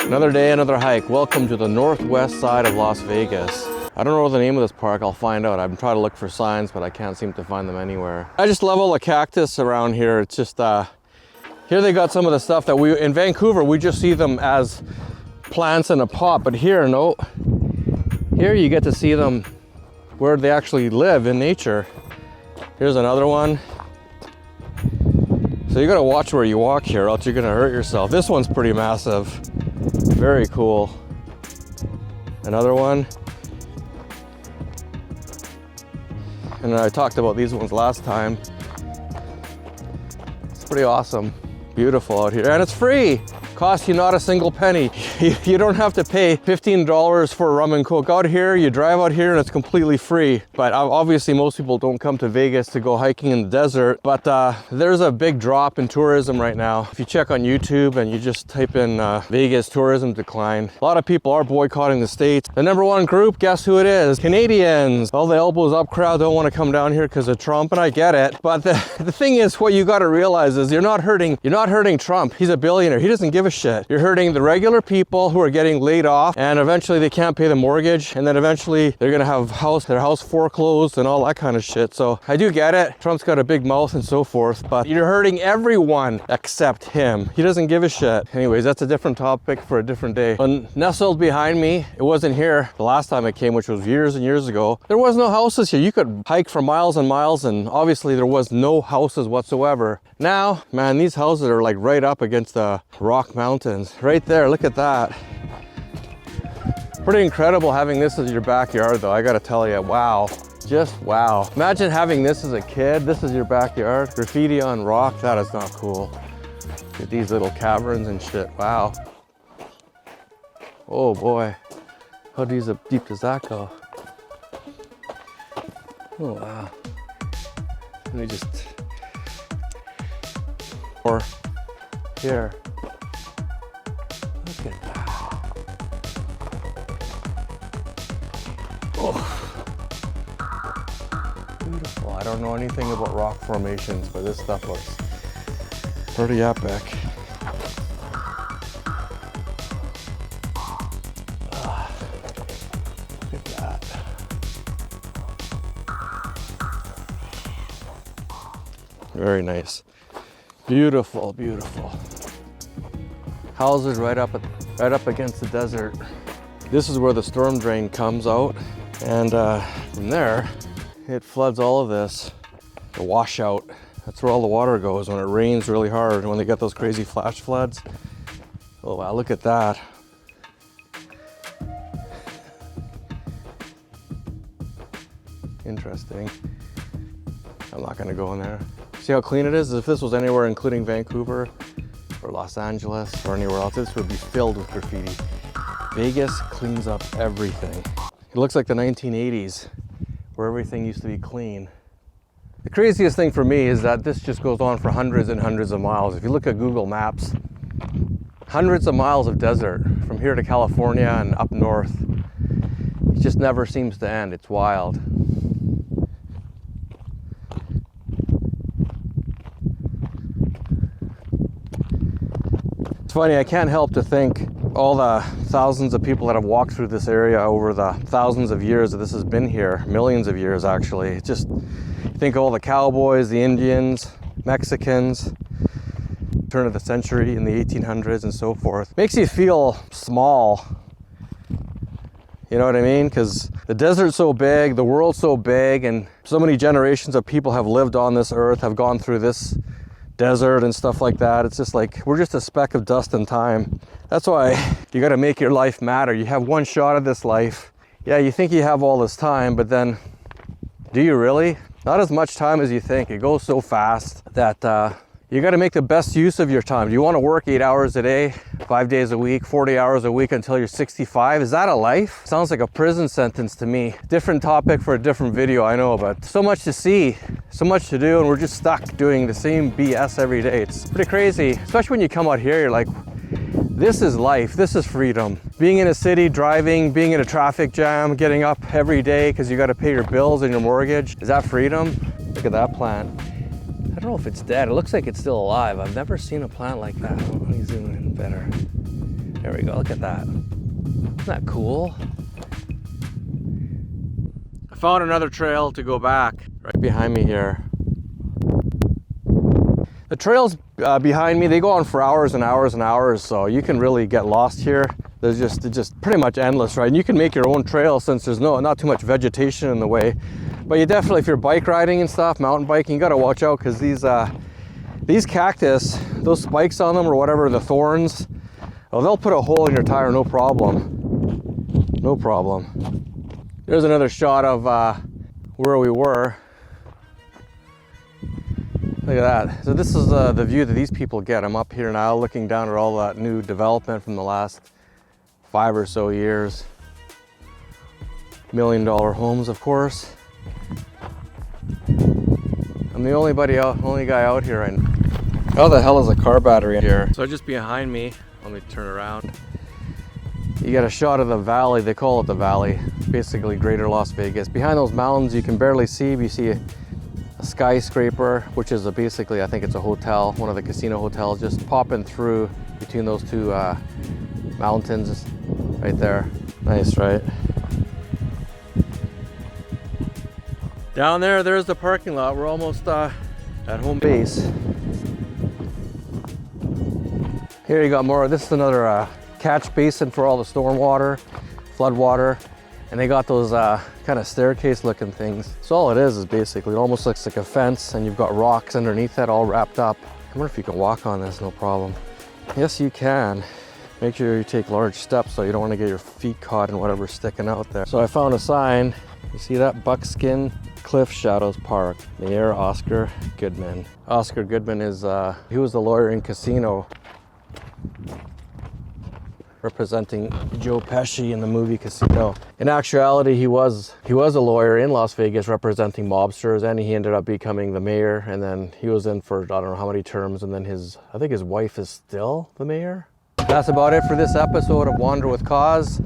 Another day, another hike. Welcome to the northwest side of Las Vegas. I don't know the name of this park. I'll find out. I'm trying to look for signs, but I can't seem to find them anywhere. I just love all the cactus around here. It's just, here they got some of the stuff that in Vancouver, we just see them as plants in a pot, but here, no. Here you get to see them where they actually live in nature. Here's another one. So you gotta watch where you walk here, or else you're gonna hurt yourself. This one's pretty massive. Very cool. Another one. And I talked about these ones last time. It's pretty awesome. Beautiful out here, and it's free. Costs you not a single penny. You don't have to pay $15 for a rum and coke. Out here, you drive out here and it's completely free. But obviously most people don't come to Vegas to go hiking in the desert, but there's a big drop in tourism right now. If you check on YouTube and you just type in Vegas tourism decline, a lot of people are boycotting the States. The number one group, guess who it is? Canadians. All the elbows up crowd don't want to come down here because of Trump, and I get it. But the thing is, what you got to realize is you're not hurting Trump. He's a billionaire. He doesn't give a shit. You're hurting the regular people who are getting laid off, and eventually they can't pay the mortgage, and then eventually they're gonna have their house foreclosed and all that kind of shit. So I do get it. Trump's got a big mouth and so forth, but you're hurting everyone except him. He doesn't give a shit. Anyways, that's a different topic for a different day. When nestled behind me, it wasn't here the last time I came, which was years and years ago. There was no houses here. You could hike for miles and miles, and obviously there was no houses whatsoever. Now, man, these houses are like right up against the Rock Mountains. Right there, look at that. Pretty incredible having this as your backyard though, I gotta tell you, wow. Just wow. Imagine having this as a kid. This is your backyard. Graffiti on rock, that is not cool. Get these little caverns and shit, wow. Oh boy, how deep does that go? Oh wow. Let me just, or here. Look at that. Oh, beautiful. I don't know anything about rock formations, but this stuff looks pretty epic. Look at that. Very nice. Beautiful, beautiful. Houses right up against the desert. This is where the storm drain comes out, and from there it floods all of this. The washout, that's where all the water goes when it rains really hard and when they get those crazy flash floods. Oh wow, look at that. Interesting. I'm not gonna go in there. See how clean it is? If this was anywhere including Vancouver or Los Angeles or anywhere else, this would be filled with graffiti. Vegas cleans up everything. It looks like the 1980s where everything used to be clean. The craziest thing for me is that this just goes on for hundreds and hundreds of miles. If you look at Google Maps, hundreds of miles of desert from here to California and up north. It just never seems to end. It's wild. It's funny, I can't help to think all the thousands of people that have walked through this area over the thousands of years that this has been here, millions of years actually. It's just, think of all the cowboys, the Indians, Mexicans, turn of the century in the 1800s and so forth. Makes you feel small. You know what I mean? Because the desert's so big, the world's so big, and so many generations of people have lived on this earth, have gone through this desert and stuff like that. It's just like, we're just a speck of dust in time. That's why you got to make your life matter. You have one shot at this life. Yeah, you think you have all this time, but then do you really? Not as much time as you think. It goes so fast that you got to make the best use of your time. Do you want to work 8 hours a day, 5 days a week, 40 hours a week until you're 65? Is that a life? Sounds like a prison sentence to me. Different topic for a different video, I know, but so much to see, so much to do, and we're just stuck doing the same BS every day. It's pretty crazy, especially when you come out here, you're like, this is life, this is freedom. Being in a city, driving, being in a traffic jam, getting up every day because you got to pay your bills and your mortgage. Is that freedom? Look at that plant. I don't know if it's dead. It looks like it's still alive. I've never seen a plant like that. Let me zoom in better. There we go, look at that. Isn't that cool? I found another trail to go back right behind me here. The trails behind me, they go on for hours and hours and hours, so you can really get lost here. There's it's just pretty much endless, right? And you can make your own trail since there's not too much vegetation in the way. But you definitely, if you're bike riding and stuff, mountain biking, you gotta watch out because these cactus, those spikes on them or whatever, the thorns, oh, they'll put a hole in your tire, no problem. No problem. There's another shot of where we were. Look at that. So this is the view that these people get. I'm up here now looking down at all that new development from the last 5 or so years. $1 million homes, of course. I'm the only guy out here right now. How the hell is a car battery here? So just behind me, let me turn around. You get a shot of the valley. They call it the valley. Basically greater Las Vegas. Behind those mountains you can barely see, but you see a skyscraper, which is basically, I think it's a hotel, one of the casino hotels, just popping through between those two mountains right there. Nice, right? Down there's the parking lot. We're almost at home base. Here you got more. This is another catch basin for all the storm water, flood water. And they got those kind of staircase looking things. So all it is basically, it almost looks like a fence and you've got rocks underneath that all wrapped up. I wonder if you can walk on this, no problem. Yes, you can. Make sure you take large steps so you don't want to get your feet caught in whatever's sticking out there. So I found a sign. You see that? Buckskin Cliff Shadows Park. Mayor Oscar Goodman. Oscar Goodman is, he was the lawyer in Casino, representing Joe Pesci in the movie Casino. In actuality, he was a lawyer in Las Vegas representing mobsters, and he ended up becoming the mayor, and then he was in for I don't know how many terms, and then I think his wife is still the mayor. That's about it for this episode of Wander with Cause.